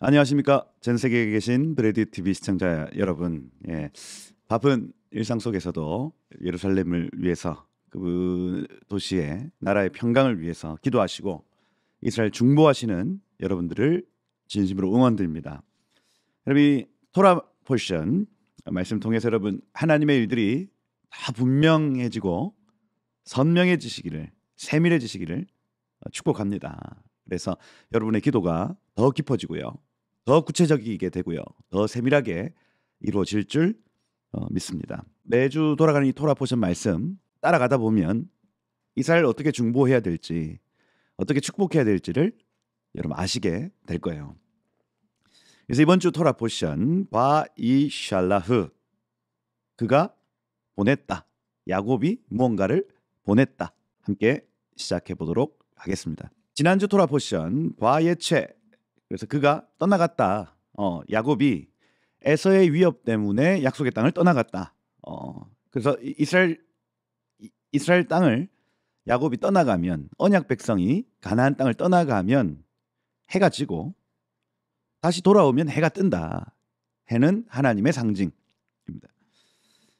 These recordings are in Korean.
안녕하십니까. 전 세계에 계신 브레디 TV 시청자 여러분. 바쁜 일상 속에서도 예루살렘을 위해서 그 도시의 나라의 평강을 위해서 기도하시고 이스라엘 중보하시는 여러분들을 진심으로 응원드립니다. 여러분, 이 토라 포션 말씀 통해서 여러분 하나님의 일들이 다 분명해지고 선명해지시기를, 세밀해지시기를 축복합니다. 그래서 여러분의 기도가 더 깊어지고요, 더 구체적이게 되고요, 더 세밀하게 이루어질 줄 믿습니다. 매주 돌아가는 이 토라 포션 말씀 따라가다 보면 이스라엘 어떻게 중보해야 될지, 어떻게 축복해야 될지를 여러분 아시게 될 거예요. 그래서 이번 주 토라 포션 바이샬라흐, 그가 보냈다, 야곱이 무언가를 보냈다, 함께 시작해 보도록 하겠습니다. 지난주 토라 포션 바예체, 그래서 그가 떠나갔다. 야곱이 에서의 위협 때문에 약속의 땅을 떠나갔다. 그래서 이스라엘 땅을 야곱이 떠나가면, 언약 백성이 가나안 땅을 떠나가면 해가 지고 다시 돌아오면 해가 뜬다. 해는 하나님의 상징입니다.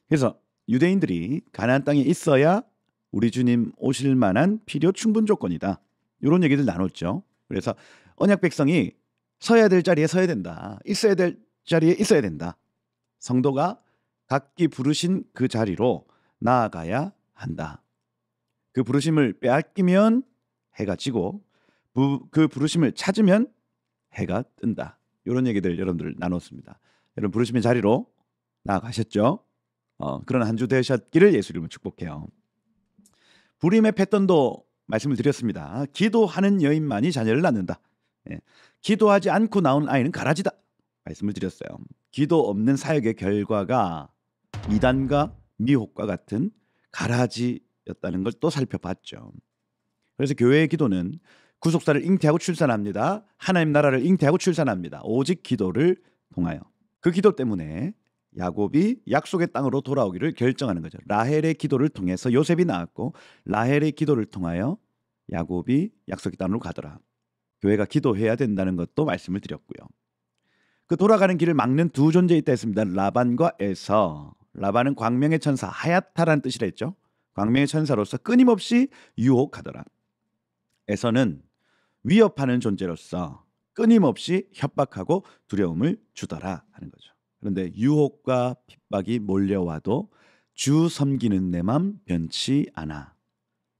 그래서 유대인들이 가나안 땅에 있어야 우리 주님 오실 만한 필요 충분 조건이다. 이런 얘기들 나눴죠. 그래서 언약 백성이 서야 될 자리에 서야 된다. 있어야 될 자리에 있어야 된다. 성도가 각기 부르신 그 자리로 나아가야 한다. 그 부르심을 빼앗기면 해가 지고 그 부르심을 찾으면 해가 뜬다. 이런 얘기들 여러분들 나눴습니다. 여러분 부르심의 자리로 나아가셨죠? 그런 한 주 되셨기를 예수 이름으로 축복해요. 불임의 패턴도 말씀을 드렸습니다. 기도하는 여인만이 자녀를 낳는다. 기도하지 않고 나온 아이는 가라지다. 말씀을 드렸어요. 기도 없는 사역의 결과가 이단과 미혹과 같은 가라지였다는 걸 또 살펴봤죠. 그래서 교회의 기도는 구속사를 잉태하고 출산합니다. 하나님 나라를 잉태하고 출산합니다. 오직 기도를 통하여. 그 기도 때문에 야곱이 약속의 땅으로 돌아오기를 결정하는 거죠. 라헬의 기도를 통해서 요셉이 나왔고, 라헬의 기도를 통하여 야곱이 약속의 땅으로 가더라. 교회가 기도해야 된다는 것도 말씀을 드렸고요. 그 돌아가는 길을 막는 두 존재 있다 했습니다. 라반과 에서. 라반은 광명의 천사, 하야타라는 뜻이라 했죠. 광명의 천사로서 끊임없이 유혹하더라. 에서는 위협하는 존재로서 끊임없이 협박하고 두려움을 주더라 하는 거죠. 그런데 유혹과 핍박이 몰려와도 주 섬기는 내 맘 변치 않아.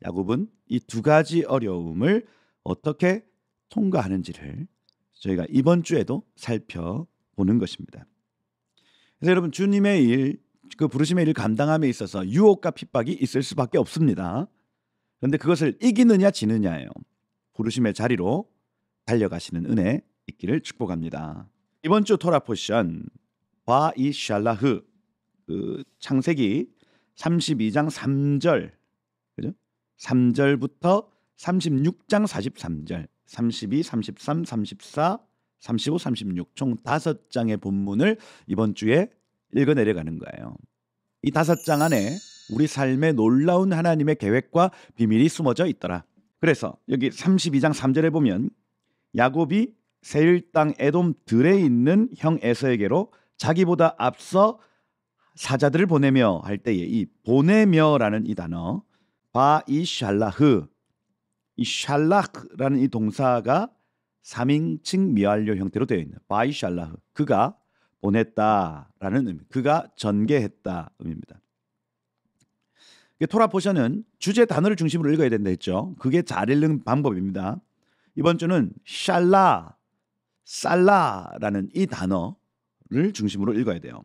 야곱은 이 두 가지 어려움을 어떻게 통과하는지를 저희가 이번 주에도 살펴보는 것입니다. 그래서 여러분, 주님의 일, 그 부르심의 일을 감당함에 있어서 유혹과 핍박이 있을 수밖에 없습니다. 그런데 그것을 이기느냐 지느냐예요. 부르심의 자리로 달려가시는 은혜 있기를 축복합니다. 이번 주 토라 포션 바이샬라흐, 그 창세기 32장 3절, 그죠? 3절부터 36장 43절, 32, 33, 34, 35, 36 총 5장의 본문을 이번 주에 읽어 내려가는 거예요. 이 5장 안에 우리 삶의 놀라운 하나님의 계획과 비밀이 숨어져 있더라. 그래서 여기 32장 3절에 보면 야곱이 세일 땅 에돔 들에 있는 형 에서에게로 자기보다 앞서 사자들을 보내며 할 때에 이 보내며라는 이 단어 바이샬라흐, 이 샬라흐라는 이 동사가 3인칭 미완료 형태로 되어 있는 바이샬라흐, 그가 보냈다라는 의미, 그가 전개했다 의미입니다. 토라 포션은 주제 단어를 중심으로 읽어야 된다 했죠. 그게 잘 읽는 방법입니다. 이번 주는 샬라, 살라라는 이 단어를 중심으로 읽어야 돼요.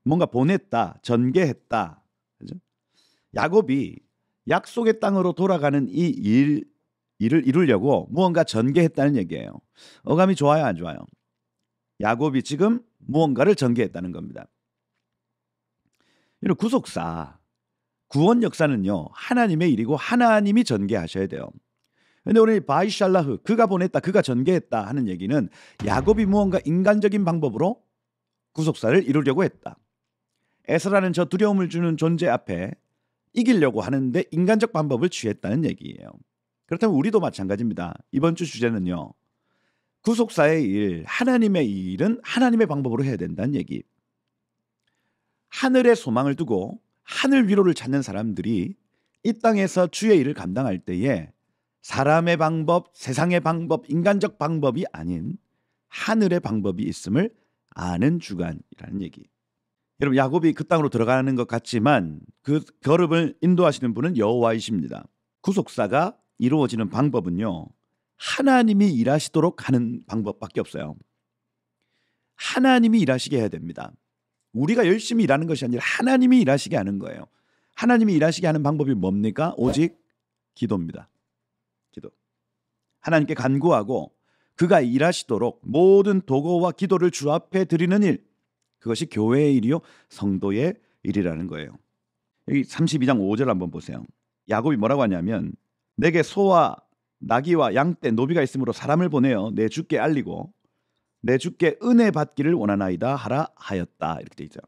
뭔가 보냈다, 전개했다. 그죠? 야곱이 약속의 땅으로 돌아가는 이 일을 이루려고 무언가 전개했다는 얘기예요. 어감이 좋아요, 안 좋아요? 야곱이 지금 무언가를 전개했다는 겁니다. 이런 구속사, 구원 역사는요, 하나님의 일이고 하나님이 전개하셔야 돼요. 근데 우리 바이샬라흐, 그가 보냈다, 그가 전개했다 하는 얘기는 야곱이 무언가 인간적인 방법으로 구속사를 이루려고 했다. 에서라는 저 두려움을 주는 존재 앞에 이기려고 하는데 인간적 방법을 취했다는 얘기예요. 그렇다면 우리도 마찬가지입니다. 이번 주 주제는요, 구속사의 일, 하나님의 일은 하나님의 방법으로 해야 된다는 얘기. 하늘에 소망을 두고 하늘 위로를 찾는 사람들이 이 땅에서 주의 일을 감당할 때에 사람의 방법, 세상의 방법, 인간적 방법이 아닌 하늘의 방법이 있음을 아는 주간이라는 얘기. 여러분, 야곱이 그 땅으로 들어가는 것 같지만 그 걸음을 인도하시는 분은 여호와이십니다. 구속사가 이루어지는 방법은요, 하나님이 일하시도록 하는 방법밖에 없어요. 하나님이 일하시게 해야 됩니다. 우리가 열심히 일하는 것이 아니라 하나님이 일하시게 하는 거예요. 하나님이 일하시게 하는 방법이 뭡니까? 오직 기도입니다. 기도. 하나님께 간구하고 그가 일하시도록 모든 도구와 기도를 주 앞에 드리는 일, 그것이 교회의 일이요 성도의 일이라는 거예요. 여기 32장 5절 한번 보세요. 야곱이 뭐라고 하냐면, 내게 소와 나귀와 양떼 노비가 있으므로 사람을 보내어 내 주께 알리고 내 주께 은혜 받기를 원하나이다 하라 하였다. 이렇게 돼 있죠.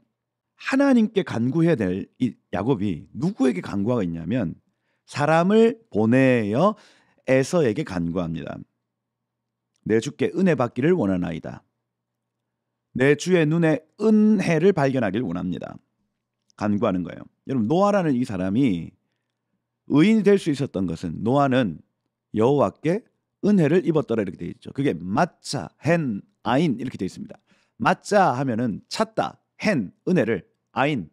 하나님께 간구해야 될 이 야곱이 누구에게 간구가 있냐면 사람을 보내어 에서에게 간구합니다. 내 주께 은혜 받기를 원하나이다. 내 주의 눈에 은혜를 발견하길 원합니다. 간구하는 거예요. 여러분, 노아라는 이 사람이 의인이 될 수 있었던 것은 노아는 여호와께 은혜를 입었더라 이렇게 되어 있죠. 그게 마차, 헨, 아인 이렇게 되어 있습니다. 마차 하면은 찾다, 헨, 은혜를, 아인,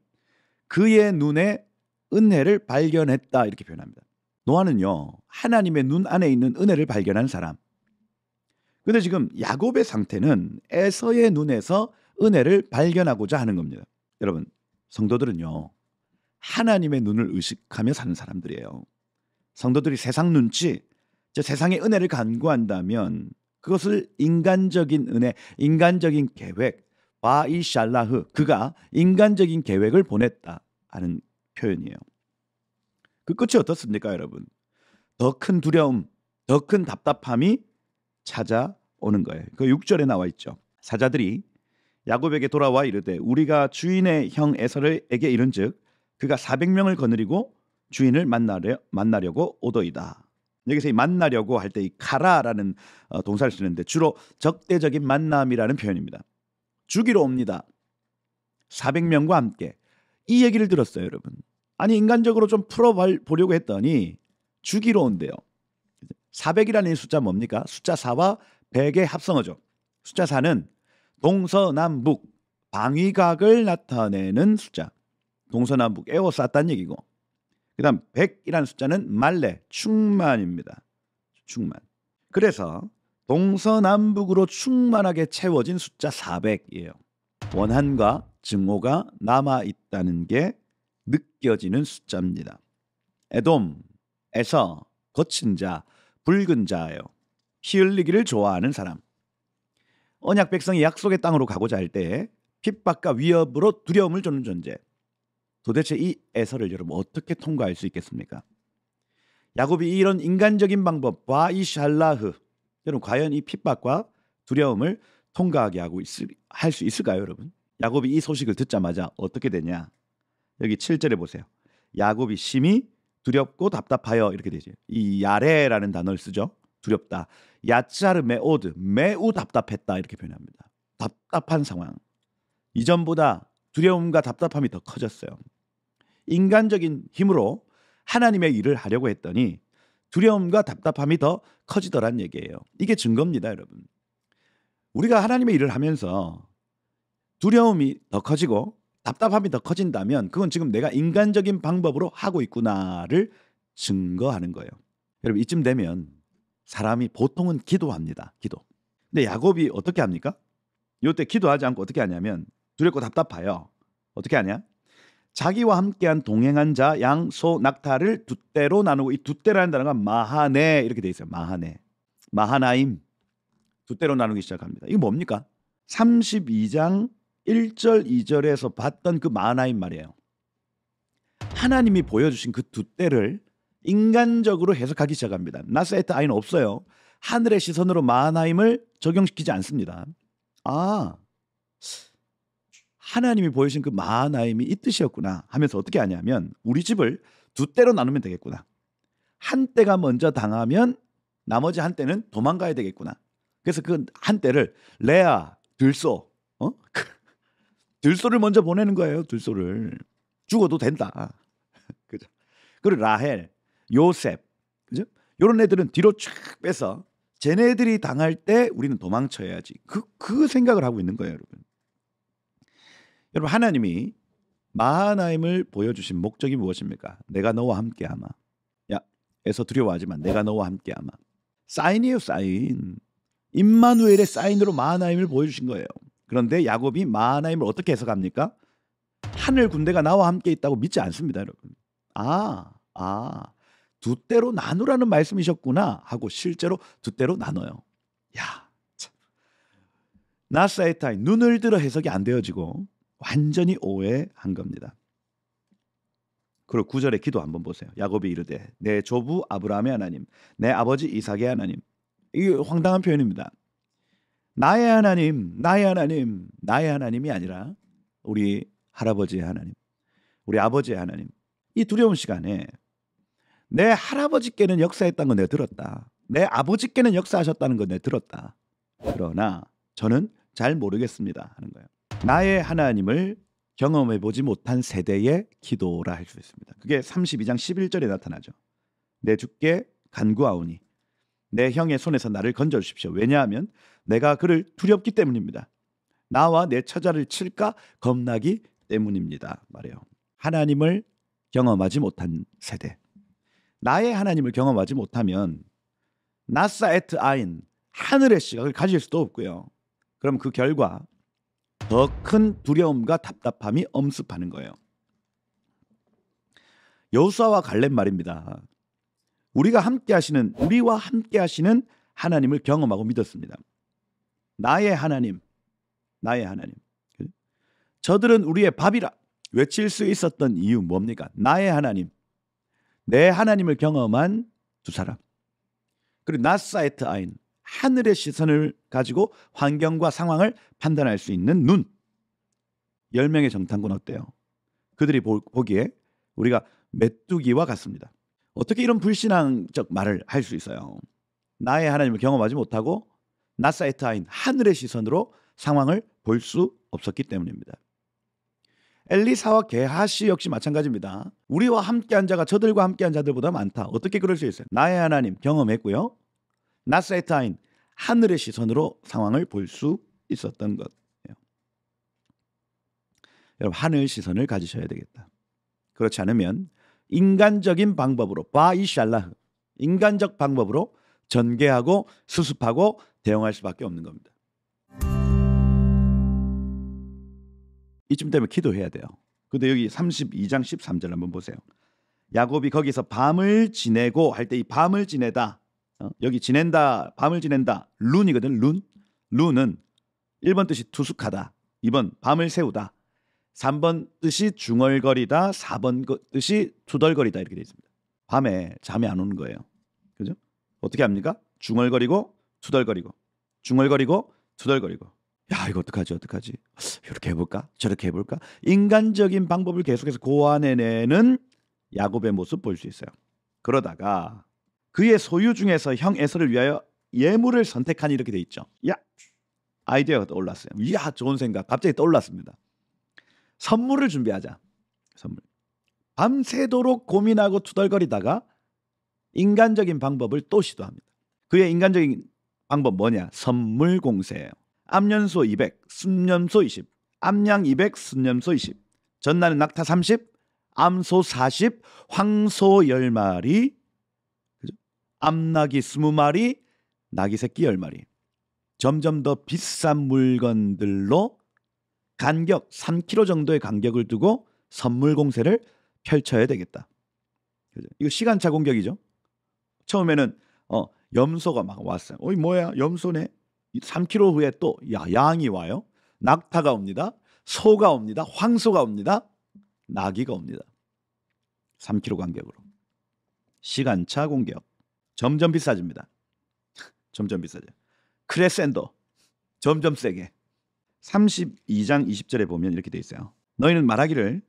그의 눈에 은혜를 발견했다 이렇게 표현합니다. 노아는요, 하나님의 눈 안에 있는 은혜를 발견한 사람. 근데 지금 야곱의 상태는 에서의 눈에서 은혜를 발견하고자 하는 겁니다. 여러분, 성도들은요, 하나님의 눈을 의식하며 사는 사람들이에요. 성도들이 세상 눈치, 세상의 은혜를 간구한다면 그것을 인간적인 은혜, 인간적인 계획, 바이샬라흐, 그가 인간적인 계획을 보냈다 하는 표현이에요. 그 끝이 어떻습니까, 여러분? 더 큰 두려움, 더 큰 답답함이 찾아오는 거예요. 그 6절에 나와 있죠. 사자들이 야곱에게 돌아와 이르되 우리가 주인의 형 에서에게 이른즉 그가 400명을 거느리고 주인을 만나려고 오더이다. 여기서 이 만나려고 할 때 이 카라라는 동사를 쓰는데 주로 적대적인 만남이라는 표현입니다. 죽이러 옵니다. 400명과 함께. 이 얘기를 들었어요, 여러분. 아니, 인간적으로 좀 풀어보려고 했더니 죽이러 온대요. 400이라는 이 숫자 뭡니까? 숫자 4와 100의 합성어죠. 숫자 4는 동서남북 방위각을 나타내는 숫자. 동서남북 에워쌌다는 얘기고, 그 다음 100이라는 숫자는 말레, 충만입니다. 충만. 그래서 동서남북으로 충만하게 채워진 숫자 400이에요. 원한과 증오가 남아있다는 게 느껴지는 숫자입니다. 에돔, 에서, 거친 자, 붉은 자예요. 피 흘리기를 좋아하는 사람. 언약 백성이 약속의 땅으로 가고자 할 때 핍박과 위협으로 두려움을 주는 존재. 도대체 이 에서를 여러분 어떻게 통과할 수 있겠습니까? 야곱이 이런 인간적인 방법과 이 샬라흐, 여러분 과연 이 핍박과 두려움을 통과하게 할 수 있을까요, 여러분? 야곱이 이 소식을 듣자마자 어떻게 되냐? 여기 7절에 보세요. 야곱이 심히 두렵고 답답하여 이렇게 되죠. 이 야레라는 단어를 쓰죠. 두렵다. 야짜르 메오드, 매우 답답했다 이렇게 표현합니다. 답답한 상황. 이전보다 두려움과 답답함이 더 커졌어요. 인간적인 힘으로 하나님의 일을 하려고 했더니 두려움과 답답함이 더 커지더란 얘기예요. 이게 증거입니다, 여러분. 우리가 하나님의 일을 하면서 두려움이 더 커지고 답답함이 더 커진다면 그건 지금 내가 인간적인 방법으로 하고 있구나를 증거하는 거예요. 여러분, 이쯤 되면 사람이 보통은 기도합니다. 기도. 근데 야곱이 어떻게 합니까? 이때 기도하지 않고 어떻게 하냐면 두렵고 답답해요. 어떻게 하냐? 자기와 함께한 동행한 자, 양, 소, 낙타를 두 떼로 나누고, 이 두 떼라는 단어가 마하네 이렇게 돼 있어요. 마하네, 마하나임, 두 떼로 나누기 시작합니다. 이게 뭡니까? 32장 1절 2절에서 봤던 그 마하나임 말이에요. 하나님이 보여주신 그 두 떼를 인간적으로 해석하기 시작합니다. 나세트 아이는 없어요. 하늘의 시선으로 마하나임을 적용시키지 않습니다. 아, 하나님이 보여주신 그 마하나임이 이 뜻이었구나 하면서 어떻게 하냐면 우리 집을 두 떼로 나누면 되겠구나. 한 떼가 먼저 당하면 나머지 한 떼는 도망가야 되겠구나. 그래서 그 한때를 레아, 들소, 들소를 먼저 보내는 거예요. 들소를 죽어도 된다. 그죠? 그리고 라헬, 요셉, 그죠? 이런 애들은 뒤로 쫙 빼서 쟤네들이 당할 때 우리는 도망쳐야지. 그 생각을 하고 있는 거예요, 여러분. 여러분, 하나님이 마하나임을 보여주신 목적이 무엇입니까? 내가 너와 함께하마. 야, 에서 두려워하지만 내가 너와 함께하마. 사인이에요, 사인. 임마누엘의 사인으로 마하나임을 보여주신 거예요. 그런데 야곱이 마하나임을 어떻게 해석합니까? 하늘 군대가 나와 함께 있다고 믿지 않습니다, 여러분. 두 때로 나누라는 말씀이셨구나 하고 실제로 두 때로 나눠요. 야, 참. 나사에타이 눈을 들어 해석이 안 되어지고 완전히 오해한 겁니다. 그리고 9절의 기도 한번 보세요. 야곱이 이르되 내 조부 아브라함의 하나님, 내 아버지 이삭의 하나님. 이게 황당한 표현입니다. 나의 하나님, 나의 하나님, 나의 하나님이 아니라 우리 할아버지의 하나님, 우리 아버지의 하나님. 이 두려운 시간에 내 할아버지께는 역사했다는 건 내가 들었다. 내 아버지께는 역사하셨다는 건 내가 들었다. 그러나 저는 잘 모르겠습니다 하는 거예요. 나의 하나님을 경험해보지 못한 세대의 기도라 할 수 있습니다. 그게 32장 11절에 나타나죠. 내 주께 간구하오니 내 형의 손에서 나를 건져주십시오. 왜냐하면 내가 그를 두렵기 때문입니다. 나와 내 처자를 칠까 겁나기 때문입니다. 말해요. 하나님을 경험하지 못한 세대. 나의 하나님을 경험하지 못하면 나사 에트 아인, 하늘의 시각을 가질 수도 없고요. 그럼 그 결과 더 큰 두려움과 답답함이 엄습하는 거예요. 여호수아와 갈렙 말입니다. 우리와 함께 하시는 하나님을 경험하고 믿었습니다. 나의 하나님, 나의 하나님. 저들은 우리의 밥이라 외칠 수 있었던 이유 뭡니까? 나의 하나님, 내 하나님을 경험한 두 사람. 그리고 나사에트 아인, 하늘의 시선을 가지고 환경과 상황을 판단할 수 있는 눈. 10명의 정탐꾼 어때요? 그들이 보기에 우리가 메뚜기와 같습니다. 어떻게 이런 불신앙적 말을 할 수 있어요? 나의 하나님을 경험하지 못하고 나사에트 아인, 하늘의 시선으로 상황을 볼 수 없었기 때문입니다. 엘리사와 게하시 역시 마찬가지입니다. 우리와 함께한 자가 저들과 함께한 자들보다 많다. 어떻게 그럴 수 있어요? 나의 하나님 경험했고요. 나사에트 아인, 하늘의 시선으로 상황을 볼 수 있었던 것이에요. 여러분, 하늘 시선을 가지셔야 되겠다. 그렇지 않으면 인간적인 방법으로 바이샬라흐, 인간적 방법으로 전개하고 수습하고 대응할 수밖에 없는 겁니다. 이쯤 되면 기도해야 돼요. 근데 여기 32장 13절 한번 보세요. 야곱이 거기서 밤을 지내고 할 때 이 밤을 지내다, 여기 지낸다, 밤을 지낸다, 룬이거든. 룬은 1번 뜻이 투숙하다, 2번 밤을 새우다, 3번 뜻이 중얼거리다, 4번 뜻이 투덜거리다 이렇게 되어 있습니다. 밤에 잠이 안 오는 거예요. 그죠? 어떻게 합니까? 중얼거리고 투덜거리고, 중얼거리고 투덜거리고. 야, 이거 어떡하지? 이렇게 해볼까? 저렇게 해볼까? 인간적인 방법을 계속해서 고안해내는 야곱의 모습 볼 수 있어요. 그러다가 그의 소유 중에서 형 에서를 위하여 예물을 선택하니 이렇게 돼 있죠. 야, 아이디어가 떠올랐어요. 이야, 좋은 생각 갑자기 떠올랐습니다. 선물을 준비하자. 선물. 밤새도록 고민하고 투덜거리다가 인간적인 방법을 또 시도합니다. 그의 인간적인 방법 뭐냐? 선물 공세예요. 암연소 200, 순염소 20, 암양 200, 순염소 20, 전나는 낙타 30, 암소 40, 황소 10마리, 그죠? 암나귀 20마리, 나귀 새끼 10마리. 점점 더 비싼 물건들로 간격 3km 정도의 간격을 두고 선물 공세를 펼쳐야 되겠다. 그죠? 이거 시간차 공격이죠. 처음에는 염소가 막 왔어요. 어이 뭐야, 염소네. 3km 후에 또 양이 와요. 낙타가 옵니다. 소가 옵니다. 황소가 옵니다. 나귀가 옵니다. 3km 간격으로. 시간차 공격. 점점 비싸집니다. 점점 비싸져. 크레센도. 점점 세게. 32장 20절에 보면 이렇게 돼 있어요. 너희는 말하기를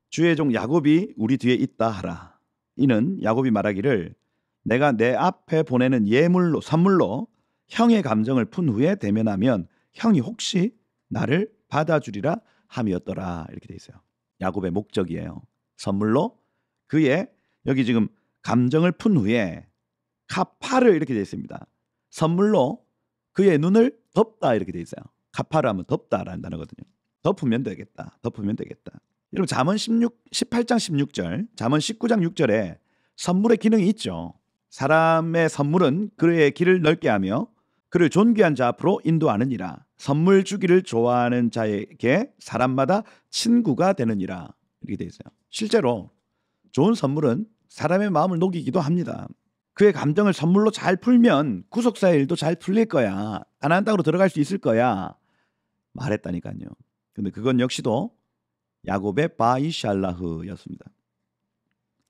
주의 종 야곱이 우리 뒤에 있다 하라. 이는 야곱이 말하기를 내가 내 앞에 보내는 예물로, 선물로 형의 감정을 푼 후에 대면하면 형이 혹시 나를 받아주리라 함이었더라. 이렇게 돼 있어요. 야곱의 목적이에요. 선물로 그의 여기 지금 감정을 푼 후에 카파를 이렇게 돼 있습니다. 선물로 그의 눈을 덮다 이렇게 돼 있어요. 카파를 하면 덮다라는 단어거든요. 덮으면 되겠다. 덮으면 되겠다. 여러분 잠언 18장 16절, 잠언 19장 6절에 선물의 기능이 있죠. 사람의 선물은 그의 길을 넓게 하며 그를 존귀한 자 앞으로 인도하느니라. 선물 주기를 좋아하는 자에게 사람마다 친구가 되느니라. 이렇게 돼 있어요. 실제로 좋은 선물은 사람의 마음을 녹이기도 합니다. 그의 감정을 선물로 잘 풀면 구속사의 일도 잘 풀릴 거야. 가나안 땅으로 들어갈 수 있을 거야. 말했다니까요. 근데 그건 역시도 야곱의 바이샬라흐였습니다.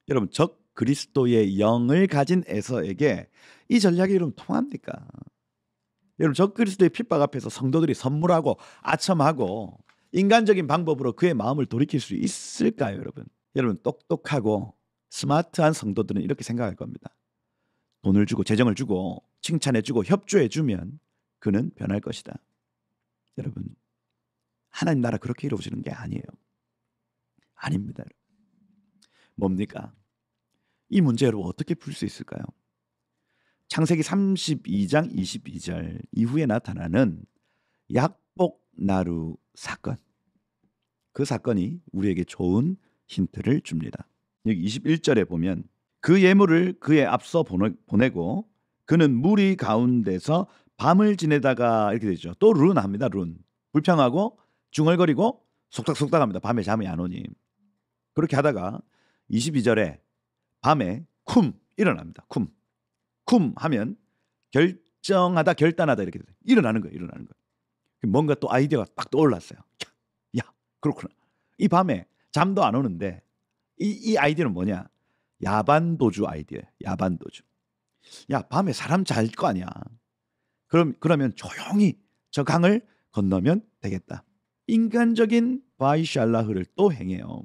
여러분 적 그리스도의 영을 가진 에서에게 이 전략이 여러분 통합니까? 여러분 적 그리스도의 핍박 앞에서 성도들이 선물하고 아첨하고 인간적인 방법으로 그의 마음을 돌이킬 수 있을까요, 여러분? 여러분 똑똑하고 스마트한 성도들은 이렇게 생각할 겁니다. 돈을 주고 재정을 주고 칭찬해주고 협조해주면 그는 변할 것이다. 여러분 하나님 나라 그렇게 이루어지는 게 아니에요. 아닙니다. 뭡니까? 이 문제 여러분 어떻게 풀 수 있을까요? 창세기 32장 22절 이후에 나타나는 약복나루 사건. 그 사건이 우리에게 좋은 힌트를 줍니다. 여기 21절에 보면 그 예물을 그의 앞서 보내고 그는 무리 가운데서 밤을 지내다가 이렇게 되죠. 또 룬합니다. 룬. 불평하고 중얼거리고 속닥속닥합니다. 밤에 잠이 안 오니. 그렇게 하다가 22절에 밤에 쿰 일어납니다. 쿰 하면 결정하다 결단하다 이렇게 돼요. 일어나는 거예요. 뭔가 또 아이디어가 딱 떠올랐어요. 야 그렇구나. 이 밤에 잠도 안 오는데 이 아이디어는 뭐냐? 야반도주 아이디어예요. 야반도주. 야 밤에 사람 잘 거 아니야. 그러면 조용히 저 강을 건너면 되겠다. 인간적인 바이샬라흐를 또 행해요.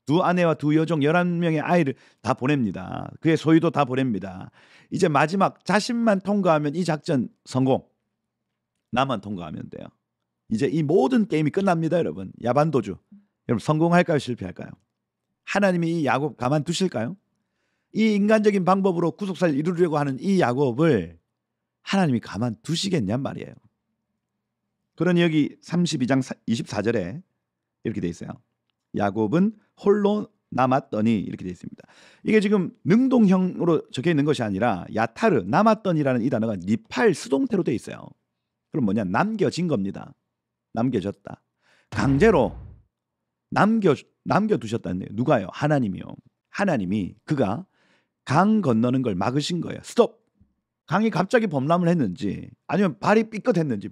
두 아내와 두 여종 11명의 아이를 다 보냅니다. 그의 소유도 다 보냅니다. 이제 마지막 자신만 통과하면 이 작전 성공. 나만 통과하면 돼요. 이제 이 모든 게임이 끝납니다, 여러분. 야반도주. 여러분 성공할까요, 실패할까요? 하나님이 이 야곱 가만두실까요? 이 인간적인 방법으로 구속사를 이루려고 하는 이 야곱을 하나님이 가만두시겠냔 말이에요. 그러니 여기 32장 24절에 이렇게 돼 있어요. 야곱은 홀로 남았더니 이렇게 돼 있습니다. 이게 지금 능동형으로 적혀 있는 것이 아니라 야타르 남았더니라는 이 단어가 니팔 수동태로 돼 있어요. 그럼 뭐냐? 남겨진 겁니다. 남겨졌다. 강제로 남겨두셨다는 거예요. 누가요? 하나님이요. 하나님이 그가 강 건너는 걸 막으신 거예요. 스톱. 강이 갑자기 범람을 했는지 아니면 발이 삐끗했는지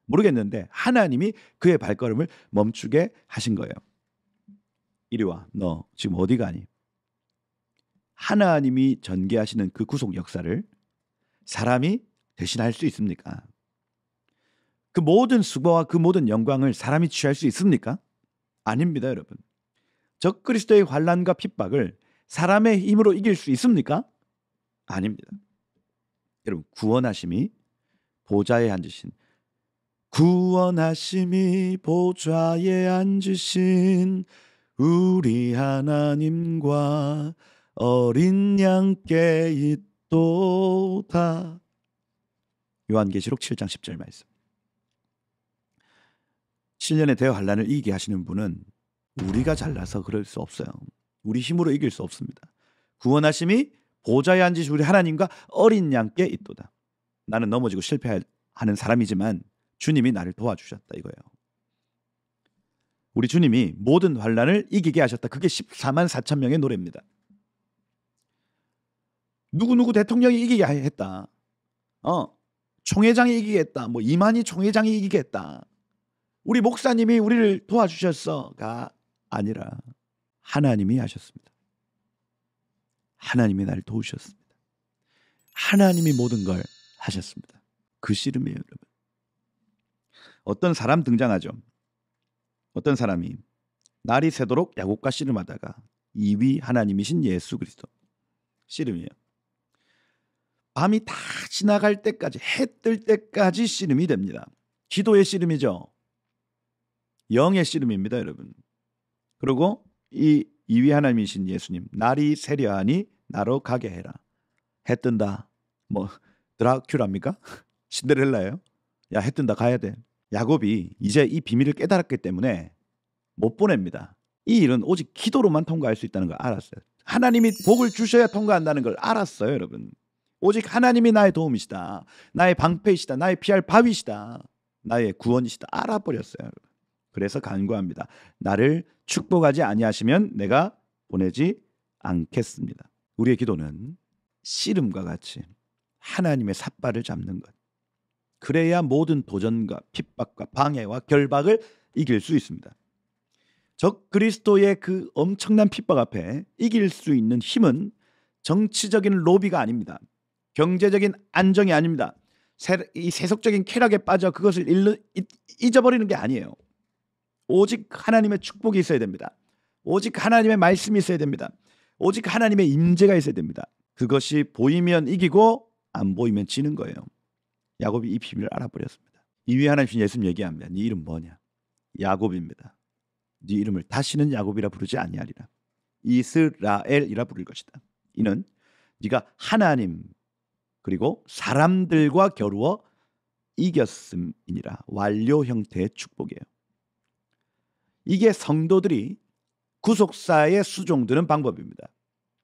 모르겠는데 하나님이 그의 발걸음을 멈추게 하신 거예요. 이리 와. 너 지금 어디 가니? 하나님이 전개하시는 그 구속 역사를 사람이 대신할 수 있습니까? 그 모든 수고와 그 모든 영광을 사람이 취할 수 있습니까? 아닙니다, 여러분. 적 그리스도의 환난과 핍박을 사람의 힘으로 이길 수 있습니까? 아닙니다. 여러분 구원하심이 보좌에 앉으신 구원하심이 보좌에 앉으신 우리 하나님과 어린 양께 있도다. 요한계시록 7장 10절 말씀. 7년의 대환란을 이기게 하시는 분은 우리가 잘나서 그럴 수 없어요. 우리 힘으로 이길 수 없습니다. 구원하심이 보좌에 앉으신 우리 하나님과 어린 양께 있도다. 나는 넘어지고 실패하는 사람이지만 주님이 나를 도와주셨다 이거예요. 우리 주님이 모든 환란을 이기게 하셨다. 그게 14만 4천 명의 노래입니다. 누구누구 대통령이 이기게 했다. 총회장이 이기게 했다. 뭐 이만희 총회장이 이기게 했다. 우리 목사님이 우리를 도와주셨어가 아니라 하나님이 하셨습니다. 하나님이 나를 도우셨습니다. 하나님이 모든 걸 하셨습니다. 그 씨름이에요, 여러분. 어떤 사람 등장하죠. 어떤 사람이 날이 새도록 야곱과 씨름하다가 2위 하나님이신 예수 그리스도 씨름이에요. 밤이 다 지나갈 때까지, 해 뜰 때까지 씨름이 됩니다. 기도의 씨름이죠. 영의 씨름입니다, 여러분. 그리고 이 이위 하나님이신 예수님, 날이 새려하니 나로 가게 해라. 해 뜬다. 뭐 드라큘라입니까? 신데렐라예요? 야, 해 뜬다, 가야 돼. 야곱이 이제 이 비밀을 깨달았기 때문에 못 보냅니다. 이 일은 오직 기도로만 통과할 수 있다는 걸 알았어요. 하나님이 복을 주셔야 통과한다는 걸 알았어요, 여러분. 오직 하나님이 나의 도움이시다, 나의 방패이시다, 나의 피할 바위시다, 나의 구원이시다 알아버렸어요, 여러분. 그래서 간구합니다. 나를 축복하지 아니하시면 내가 보내지 않겠습니다. 우리의 기도는 씨름과 같이 하나님의 삿발을 잡는 것. 그래야 모든 도전과 핍박과 방해와 결박을 이길 수 있습니다. 적 그리스도의 그 엄청난 핍박 앞에 이길 수 있는 힘은 정치적인 로비가 아닙니다. 경제적인 안정이 아닙니다. 이 세속적인 쾌락에 빠져 그것을 잊어버리는 게 아니에요. 오직 하나님의 축복이 있어야 됩니다. 오직 하나님의 말씀이 있어야 됩니다. 오직 하나님의 임재가 있어야 됩니다. 그것이 보이면 이기고 안 보이면 지는 거예요. 야곱이 이 비밀을 알아버렸습니다. 이위 하나님이신 예수님 얘기합니다. 네 이름 뭐냐? 야곱입니다. 네 이름을 다시는 야곱이라 부르지 아니하리라. 이스라엘이라 부를 것이다. 이는 네가 하나님 그리고 사람들과 겨루어 이겼음이니라. 완료 형태의 축복이에요. 이게 성도들이 구속사에 수종드는 방법입니다.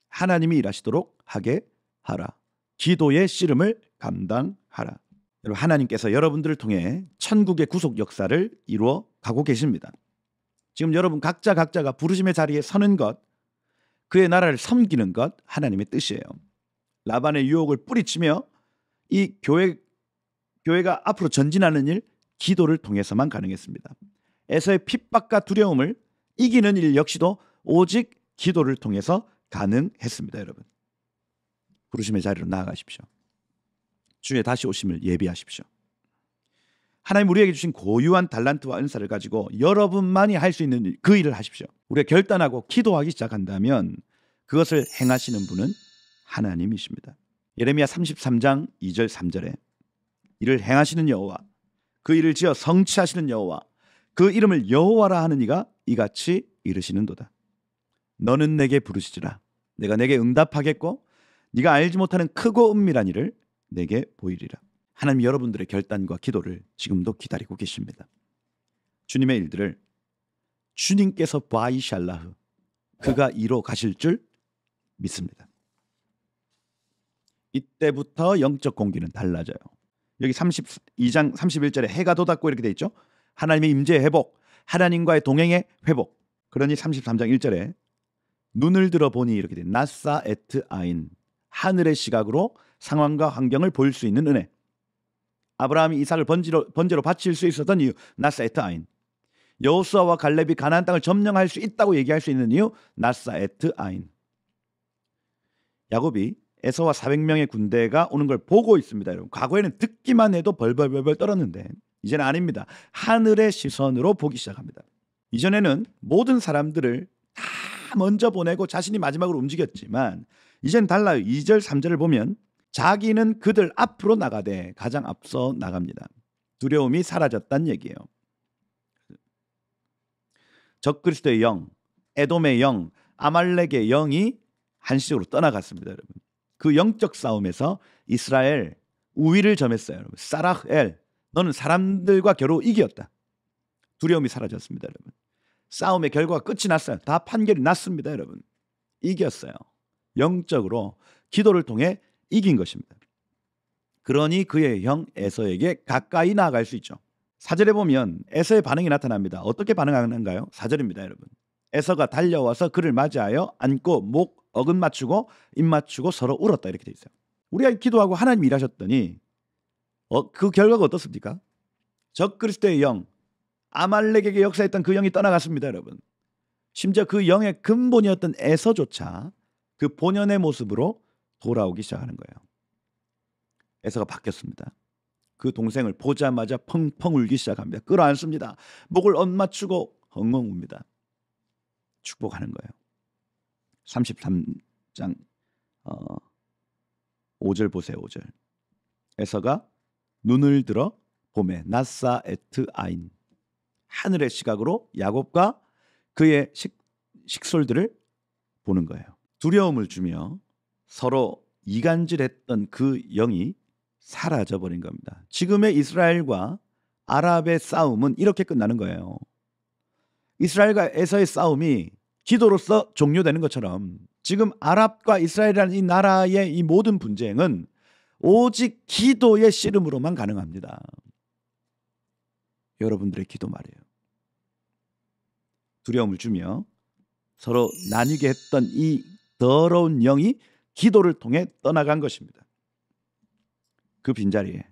하나님이 일하시도록 하게 하라. 기도의 씨름을 감당하라. 여러분, 하나님께서 여러분들을 통해 천국의 구속 역사를 이루어 가고 계십니다. 지금 여러분 각자가 부르심의 자리에 서는 것, 그의 나라를 섬기는 것 하나님의 뜻이에요. 라반의 유혹을 뿌리치며 이 교회가 앞으로 전진하는 일, 기도를 통해서만 가능했습니다. 에서의 핍박과 두려움을 이기는 일 역시도 오직 기도를 통해서 가능했습니다. 여러분, 부르심의 자리로 나아가십시오. 주의 다시 오심을 예비하십시오. 하나님 우리에게 주신 고유한 달란트와 은사를 가지고 여러분만이 할 수 있는 그 일을 하십시오. 우리가 결단하고 기도하기 시작한다면 그것을 행하시는 분은 하나님이십니다. 예레미야 33장 2절 3절에 이를 행하시는 여호와, 그 일을 지어 성취하시는 여호와, 그 이름을 여호와라 하는 이가 이같이 이르시는도다. 너는 내게 부르시지라. 내가 내게 응답하겠고 네가 알지 못하는 크고 은밀한 일을 내게 보이리라. 하나님 여러분들의 결단과 기도를 지금도 기다리고 계십니다. 주님의 일들을 주님께서 바이샬라흐, 그가 이뤄 가실 줄 믿습니다. 이때부터 영적 공기는 달라져요. 여기 32장 31절에 해가 돋았고 이렇게 돼 있죠. 하나님의 임재의 회복, 하나님과의 동행의 회복. 그러니 33장 1절에 눈을 들어보니 이렇게 돼. 나사 에트 아인, 하늘의 시각으로 상황과 환경을 볼 수 있는 은혜. 아브라함이 이삭을 번제로 바칠 수 있었던 이유, 나사 에트 아인. 여호수아와 갈렙이 가나안 땅을 점령할 수 있다고 얘기할 수 있는 이유, 나사 에트 아인. 야곱이 에서와 400명의 군대가 오는 걸 보고 있습니다. 여러분, 과거에는 듣기만 해도 벌벌벌 떨었는데 이제는 아닙니다. 하늘의 시선으로 보기 시작합니다. 이전에는 모든 사람들을 다 먼저 보내고 자신이 마지막으로 움직였지만 이젠 달라요. 2절 3절을 보면 자기는 그들 앞으로 나가되 가장 앞서 나갑니다. 두려움이 사라졌다는 얘기예요. 적그리스도의 영, 에돔의 영, 아말렉의 영이 한시적으로 떠나갔습니다. 여러분, 그 영적 싸움에서 이스라엘 우위를 점했어요. 여러분, 사라엘, 너는 사람들과 겨루 이겼다. 두려움이 사라졌습니다. 여러분, 싸움의 결과가 끝이 났어요. 다 판결이 났습니다. 여러분, 이겼어요. 영적으로 기도를 통해 이긴 것입니다. 그러니 그의 형 에서에게 가까이 나아갈 수 있죠. 4절에 보면 에서의 반응이 나타납니다. 어떻게 반응하는가요? 4절입니다. 여러분, 에서가 달려와서 그를 맞이하여 안고 목 어긋 맞추고 입 맞추고 서로 울었다 이렇게 돼 있어요. 우리가 기도하고 하나님 일하셨더니 그 결과가 어떻습니까? 적그리스도의 영, 아말렉에게 역사했던 그 영이 떠나갔습니다. 여러분, 심지어 그 영의 근본이었던 에서조차 그 본연의 모습으로 돌아오기 시작하는 거예요. 에서가 바뀌었습니다. 그 동생을 보자마자 펑펑 울기 시작합니다. 끌어안습니다. 목을 엇맞추고 엉엉 웁니다. 축복하는 거예요. 33장 5절 보세요. 5절. 에서가 눈을 들어 보매 나사 에트 아인. 하늘의 시각으로 야곱과 그의 식솔들을 보는 거예요. 두려움을 주며 서로 이간질했던 그 영이 사라져버린 겁니다. 지금의 이스라엘과 아랍의 싸움은 이렇게 끝나는 거예요. 이스라엘과 에서의 싸움이 기도로서 종료되는 것처럼 지금 아랍과 이스라엘이라는 이 나라의 이 모든 분쟁은 오직 기도의 씨름으로만 가능합니다. 여러분들의 기도 말이에요. 두려움을 주며 서로 나뉘게 했던 이 더러운 영이 기도를 통해 떠나간 것입니다. 그 빈자리에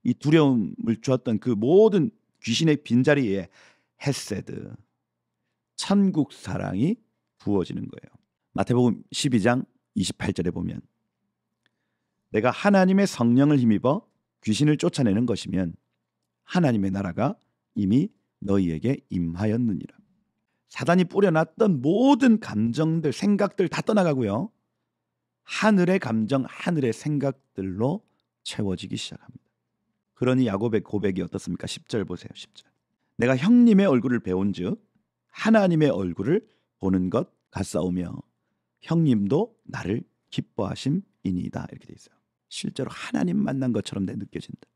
이 두려움을 주었던 그 모든 귀신의 빈자리에 헤세드, 천국 사랑이 부어지는 거예요. 마태복음 12장 28절에 보면 내가 하나님의 성령을 힘입어 귀신을 쫓아내는 것이면 하나님의 나라가 이미 너희에게 임하였느니라. 사단이 뿌려놨던 모든 감정들, 생각들 다 떠나가고요. 하늘의 감정, 하늘의 생각들로 채워지기 시작합니다. 그러니 야곱의 고백이 어떻습니까? 10절 보세요. 10절. 내가 형님의 얼굴을 배운즉 하나님의 얼굴을 보는 것 같사오며 형님도 나를 기뻐하심이니이다. 이렇게 돼 있어요. 실제로 하나님 만난 것처럼 느껴진다.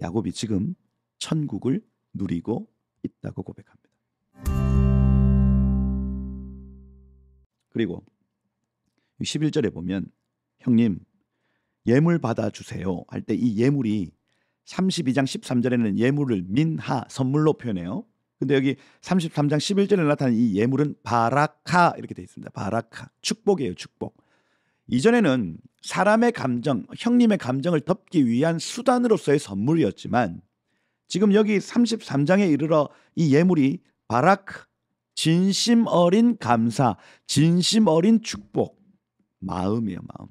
야곱이 지금 천국을 누리고 있다고 고백합니다. 그리고 11절에 보면 형님 예물 받아주세요 할 때 이 예물이 32장 13절에는 예물을 민하 선물로 표현해요. 근데 여기 33장 11절에 나타나는 이 예물은 바라카 이렇게 되어 있습니다. 바라카 축복이에요. 축복. 이전에는 사람의 감정, 형님의 감정을 덮기 위한 수단으로서의 선물이었지만 지금 여기 33장에 이르러 이 예물이 바라크, 진심 어린 감사, 진심 어린 축복, 마음이에요. 마음.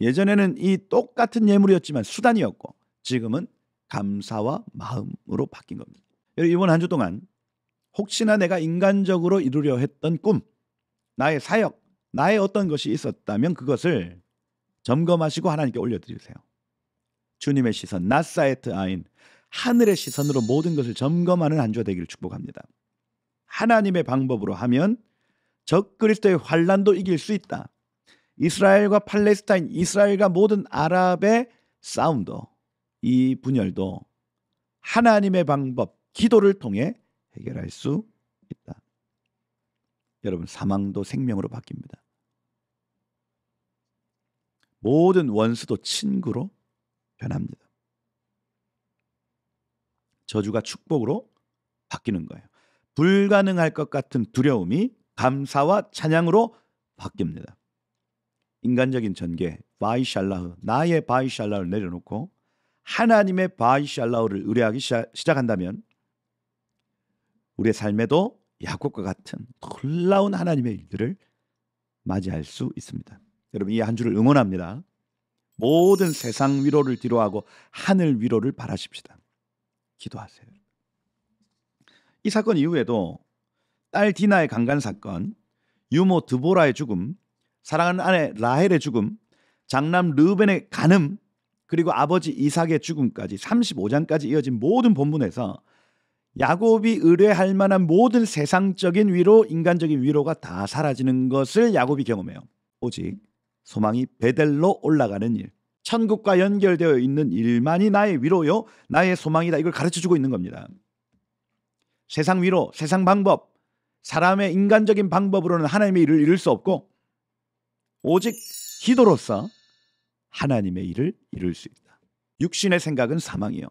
예전에는 이 똑같은 예물이었지만 수단이었고 지금은 감사와 마음으로 바뀐 겁니다. 이번 한 주 동안 혹시나 내가 인간적으로 이루려 했던 꿈, 나의 사역, 나의 어떤 것이 있었다면 그것을 점검하시고 하나님께 올려드리세요. 주님의 시선, 나사에트 아인, 하늘의 시선으로 모든 것을 점검하는 한 주가 되기를 축복합니다. 하나님의 방법으로 하면 적그리스도의 환란도 이길 수 있다. 이스라엘과 팔레스타인, 이스라엘과 모든 아랍의 싸움도 이 분열도 하나님의 방법, 기도를 통해 해결할 수 있다. 여러분, 사망도 생명으로 바뀝니다. 모든 원수도 친구로 변합니다. 저주가 축복으로 바뀌는 거예요. 불가능할 것 같은 두려움이 감사와 찬양으로 바뀝니다. 인간적인 전개, 바이샬라흐, 나의 바이샬라흐를 내려놓고 하나님의 바이샬라흐를 의뢰하기 시작한다면 우리의 삶에도 야곱과 같은 놀라운 하나님의 일들을 맞이할 수 있습니다. 여러분, 이 한 주를 응원합니다. 모든 세상 위로를 뒤로하고 하늘 위로를 바라십시다. 기도하세요. 이 사건 이후에도 딸 디나의 강간 사건, 유모 드보라의 죽음, 사랑하는 아내 라헬의 죽음, 장남 르벤의 간음, 그리고 아버지 이삭의 죽음까지 35장까지 이어진 모든 본문에서 야곱이 의뢰할 만한 모든 세상적인 위로, 인간적인 위로가 다 사라지는 것을 야곱이 경험해요. 오직 소망이 베델로 올라가는 일, 천국과 연결되어 있는 일만이 나의 위로요, 나의 소망이다. 이걸 가르쳐주고 있는 겁니다. 세상 위로, 세상 방법, 사람의 인간적인 방법으로는 하나님의 일을 이룰 수 없고 오직 기도로서 하나님의 일을 이룰 수 있다. 육신의 생각은 사망이요,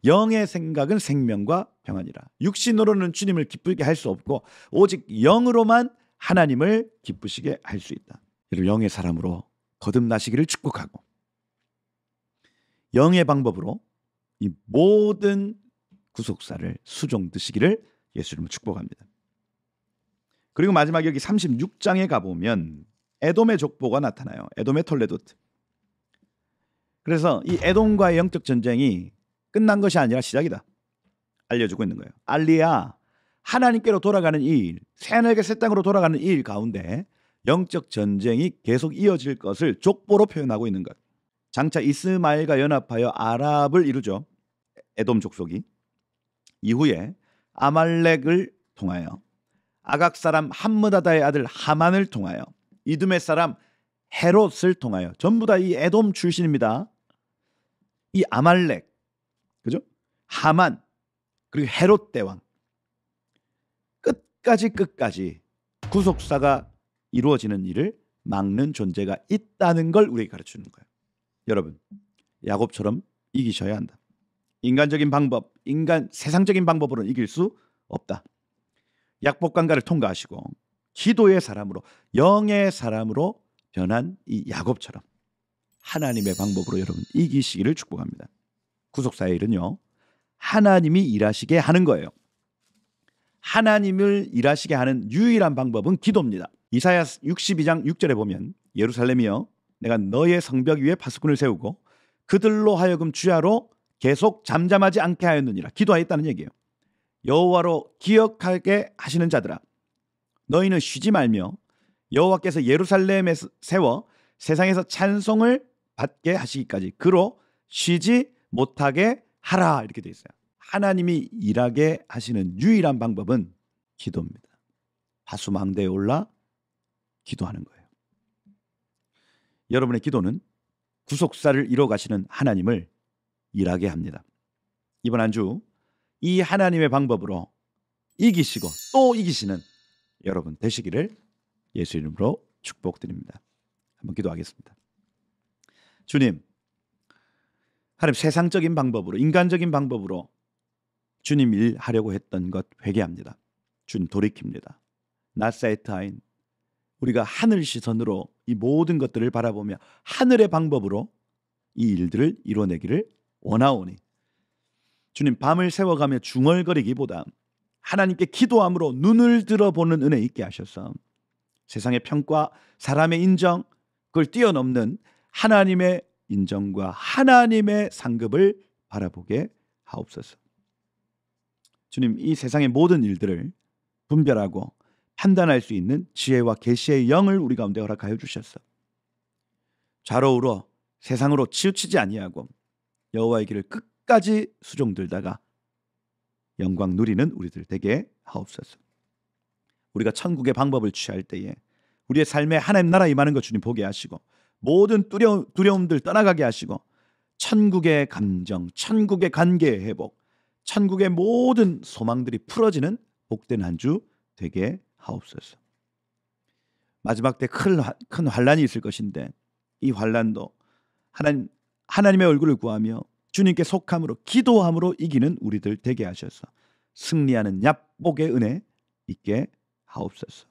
영의 생각은 생명과 평안이라. 육신으로는 주님을 기쁘게 할 수 없고 오직 영으로만 하나님을 기쁘시게 할 수 있다. 여러분, 영의 사람으로 거듭나시기를 축복하고 영의 방법으로 이 모든 구속사를 수종드시기를 예수 이름으로 축복합니다. 그리고 마지막 여기 36장에 가보면 에돔의 족보가 나타나요. 에돔의 톨레도트. 그래서 이 에돔과의 영적 전쟁이 끝난 것이 아니라 시작이다 알려주고 있는 거예요. 알리야, 하나님께로 돌아가는 이 일, 새하늘과 새 땅으로 돌아가는 이 일 가운데 영적 전쟁이 계속 이어질 것을 족보로 표현하고 있는 것. 장차 이스마엘과 연합하여 아랍을 이루죠. 에돔 족속이. 이후에 아말렉을 통하여 아각 사람 함므다다의 아들 하만을 통하여 이두메 사람 헤롯을 통하여 전부 다 이 에돔 출신입니다. 이 아말렉, 그죠? 하만 그리고 헤롯 대왕 끝까지 구속사가 이루어지는 일을 막는 존재가 있다는 걸 우리에게 가르치는 거예요. 여러분, 야곱처럼 이기셔야 한다. 인간적인 방법, 세상적인 방법으로는 이길 수 없다. 약복강가를 통과하시고 기도의 사람으로, 영의 사람으로 변한 이 야곱처럼 하나님의 방법으로 여러분 이기시기를 축복합니다. 구속사의 일은요, 하나님이 일하시게 하는 거예요. 하나님을 일하시게 하는 유일한 방법은 기도입니다. 이사야 62장 6절에 보면 예루살렘이여 내가 너의 성벽 위에 파수꾼을 세우고 그들로 하여금 주야로 계속 잠잠하지 않게 하였느니라. 기도하였다는 얘기예요. 여호와로 기억하게 하시는 자들아 너희는 쉬지 말며 여호와께서 예루살렘에 세워 세상에서 찬송을 받게 하시기까지 그로 쉬지 못하게 하라. 이렇게 되어 있어요. 하나님이 일하게 하시는 유일한 방법은 기도입니다. 하수망대에 올라 기도하는 거예요. 여러분의 기도는 구속사를 이뤄 가시는 하나님을 일하게 합니다. 이번 한 주 이 하나님의 방법으로 이기시고 또 이기시는 여러분 되시기를 예수 이름으로 축복드립니다. 한번 기도하겠습니다. 주님, 하나님 세상적인 방법으로, 인간적인 방법으로 주님 일하려고 했던 것 회개합니다. 주님 돌이킵니다. 나사에타인 우리가 하늘 시선으로 이 모든 것들을 바라보며 하늘의 방법으로 이 일들을 이뤄내기를 원하오니 주님 밤을 새워가며 중얼거리기보다 하나님께 기도함으로 눈을 들어보는 은혜 있게 하셔서 세상의 평가, 사람의 인정, 그걸 뛰어넘는 하나님의 인정과 하나님의 상급을 바라보게 하옵소서. 주님, 이 세상의 모든 일들을 분별하고 판단할 수 있는 지혜와 계시의 영을 우리 가운데 허락하여 주셨어. 좌로우로 세상으로 치우치지 아니하고 여호와의 길을 끝까지 수종들다가 영광 누리는 우리들 되게 하옵소서. 우리가 천국의 방법을 취할 때에 우리의 삶에 하나님 나라 임하는 것 주님 보게 하시고 모든 두려움들 떠나가게 하시고 천국의 감정, 천국의 관계의 회복, 천국의 모든 소망들이 풀어지는 복된 한 주 되게 하옵소서. 마지막 때 큰 환란이 있을 것인데 이 환란도 하나님의 얼굴을 구하며 주님께 속함으로 기도함으로 이기는 우리들 되게 하셔서 승리하는 약복의 은혜 있게 하옵소서.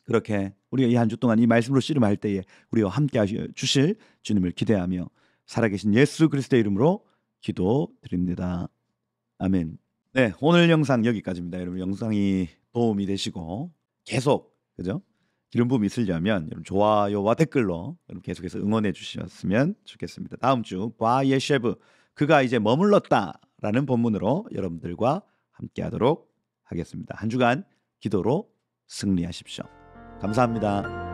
그렇게 우리가 이 한 주 동안 이 말씀으로 씨름할 때에 우리와 함께 주실 주님을 기대하며 살아계신 예수 그리스도의 이름으로 기도드립니다. 아멘. 네, 오늘 영상 여기까지입니다. 여러분 영상이 도움이 되시고 계속 그죠? 기름 부음이 있으려면 여러분 좋아요와 댓글로 여러분 계속해서 응원해 주셨으면 좋겠습니다. 다음 주 바예셰브 그가 이제 머물렀다라는 본문으로 여러분들과 함께하도록 하겠습니다. 한 주간 기도로 승리하십시오. 감사합니다.